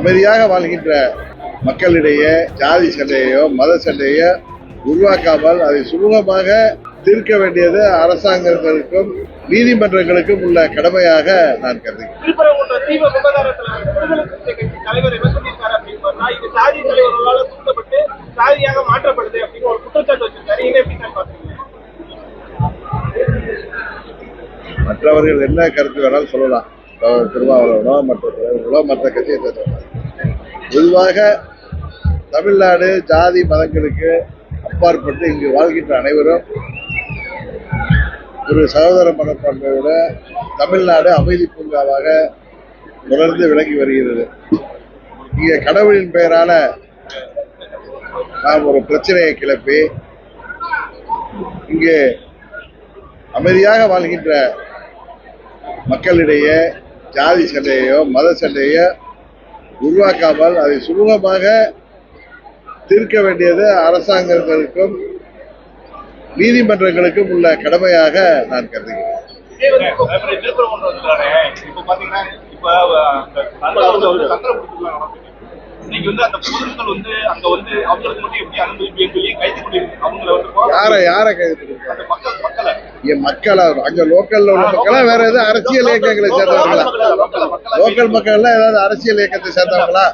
அமைதியாக வாழ்கின்ற மக்களிடையே ஜாதி சண்டையோ மத சண்டையோ உருவாக்காமல் அதை சுமூகமாக தீர்க்க வேண்டியது அரசாங்கங்களுக்கும் நீதிமன்றங்களுக்கும் உள்ள கடமையாக நான் கருதுகிறேன். மற்றவர்கள் என்ன கருத்து வேணாலும் சொல்லலாம், திருமாவளவனோ மற்ற தலைவர்களோ மற்ற கட்சியை சேர்ந்தவர்கள். பொதுவாக தமிழ்நாடு ஜாதி மதங்களுக்கு அப்பாற்பட்டு இங்கு வாழ்கின்ற அனைவரும் ஒரு சகோதர மனப்பான்மையோட தமிழ்நாடு அமைதி பூங்காவாக தொடர்ந்து விளங்கி வருகிறது. இங்கே கடவுளின் பெயரால நாம் ஒரு பிரச்சனையை கிளப்பி இங்கே அமைதியாக வாழ்கின்ற மக்களிடையே ஜாதி சண்டையோ மத சண்டையோ உருவாக்காமல் அதை சுமூகமாக தீர்க்க வேண்டியது அரசாங்கங்களுக்கும் நீதிமன்றங்களுக்கும் உள்ள கடமையாக நான் கருதுகிறேன். யாரை கைது மக்களா அங்க லோக்கல்ல உள்ள மக்களா வேற ஏதாவது அரசியல் இயக்கங்களை சேர்ந்தவர்களா? லோக்கல் மக்கள் எல்லாம் ஏதாவது அரசியல் இயக்கத்தை சேர்ந்தவங்களா?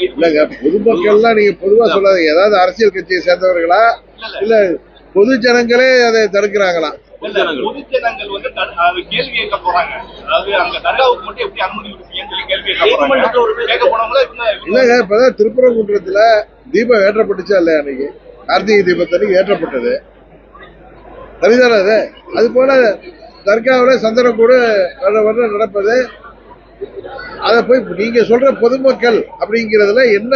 இல்லங்க, பொதுமக்கள்லாம் நீங்க பொதுவா சொல்லாதீங்க. ஏதாவது அரசியல் கட்சியை சேர்ந்தவர்களா இல்ல பொது ஜனங்களே அதை தடுக்கிறாங்களா? இல்லங்க, இப்பதான் திருப்பரங்குன்றத்துல தீபம் ஏற்றப்பட்டுச்சா இல்லையா? அன்னைக்கு கார்த்திகை தீபத்தன்னைக்கு ஏற்றப்பட்டது, சரிதானே? அது போல தர்காவில் சந்தனக்கூடு வருடம் நடப்பது. அதை போய் நீங்க சொல்ற பொதுமக்கள் அப்படிங்கிறதுல என்ன?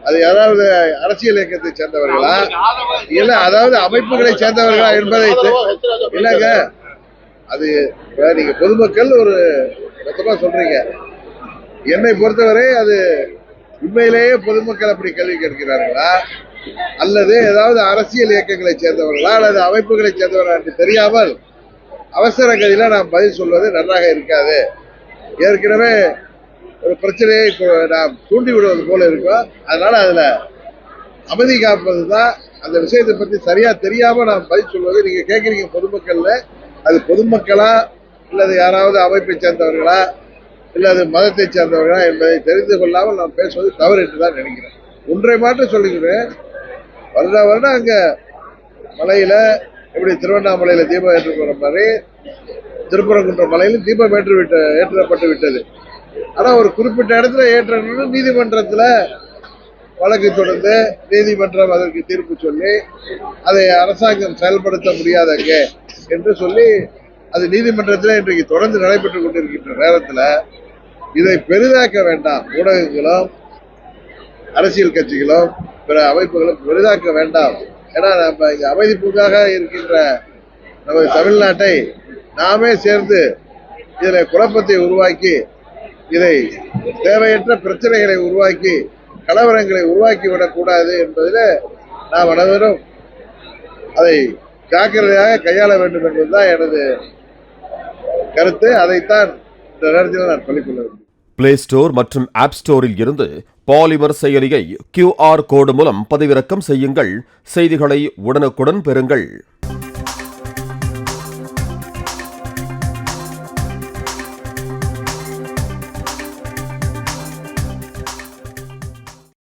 அது யாராவது அரசியல் இயக்கத்தை சேர்ந்தவர்களா இல்ல அதாவது அமைப்புகளை சேர்ந்தவர்களா என்பதை இல்லங்க. அது நீங்க பொதுமக்கள் ஒரு மொத்தமா சொல்றீங்க. என்னை பொறுத்தவரை அது உண்மையிலேயே பொதுமக்கள் அப்படி கேள்வி கேட்கிறார்களா அல்லது ஏதாவது அரசியல் இயக்கங்களை சேர்ந்தவர்களா அல்லது அமைப்புகளை சேர்ந்தவர்களா என்று தெரியாமல் அவசர கதியில நாம் பதில் சொல்வது நன்றாக இருக்காது. ஏற்கனவே ஒரு பிரச்சனையை நாம் தூண்டி விடுவது போல இருக்கும். அதனால அதுல அமைதி காப்பதுதான். அந்த விஷயத்தை பற்றி சரியா தெரியாம நாம் பதில் சொல்வது. நீங்க கேட்கறீங்க பொதுமக்கள்ல, அது பொதுமக்களா இல்லது யாராவது அமைப்பை சேர்ந்தவர்களா இல்லது மதத்தை சேர்ந்தவர்களா என்பதை தெரிந்து கொள்ளாமல் நாம் பேசுவது தவறு என்றுதான் நினைக்கிறேன். ஒன்றை மாற்றம் சொல்லுகிறேன். வருடம் அங்க மலையில எப்படி திருவண்ணாமலையில தீபம் ஏற்று போற மாதிரி திருப்பரங்குன்ற மலையிலும் தீபம் ஏற்றப்பட்டு விட்டது. ஆனா ஒரு குறிப்பிட்ட இடத்துல ஏற்றணும் நீதிமன்றத்துல வழக்கு தொடர்ந்து நீதிமன்றம் அதற்கு தீர்ப்பு சொல்லி அதை அரசாங்கம் செயல்படுத்த முடியாதங்க என்று சொல்லி அது நீதிமன்றத்தில் இன்றைக்கு தொடர்ந்து நடைபெற்றுக் கொண்டிருக்கின்ற நேரத்தில் இதை பெரிதாக்க வேண்டாம். ஊடகங்களும் அரசியல் கட்சிகளும் பிற அமைப்புகளும் பெரிதாக்க வேண்டாம். ஏன்னா நம்ம இங்க அமைதி பூங்காக இருக்கின்ற நமது தமிழ்நாட்டை நாமே சேர்ந்து இதுல குழப்பத்தை உருவாக்கி இதை தேவையற்ற பிரச்சனைகளை உருவாக்கி கலவரங்களை உருவாக்கி விடக்கூடாது என்பதில் நாம் அனைவரும் அதை ஜாக்கிரதையாக கையாள வேண்டும் என்பதுதான் எனது கருத்து. அதைத்தான் இந்த நேரத்தில் நான் சொல்லிக்கொள்ள வேண்டும். பிளே ஸ்டோர் மற்றும் ஆப் ஸ்டோரில் இருந்து பாலிமர் செயலியை QR கோடு மூலம் பதிவிறக்கம் செய்யுங்கள். செய்திகளை உடனுக்குடன் பெறுங்கள்.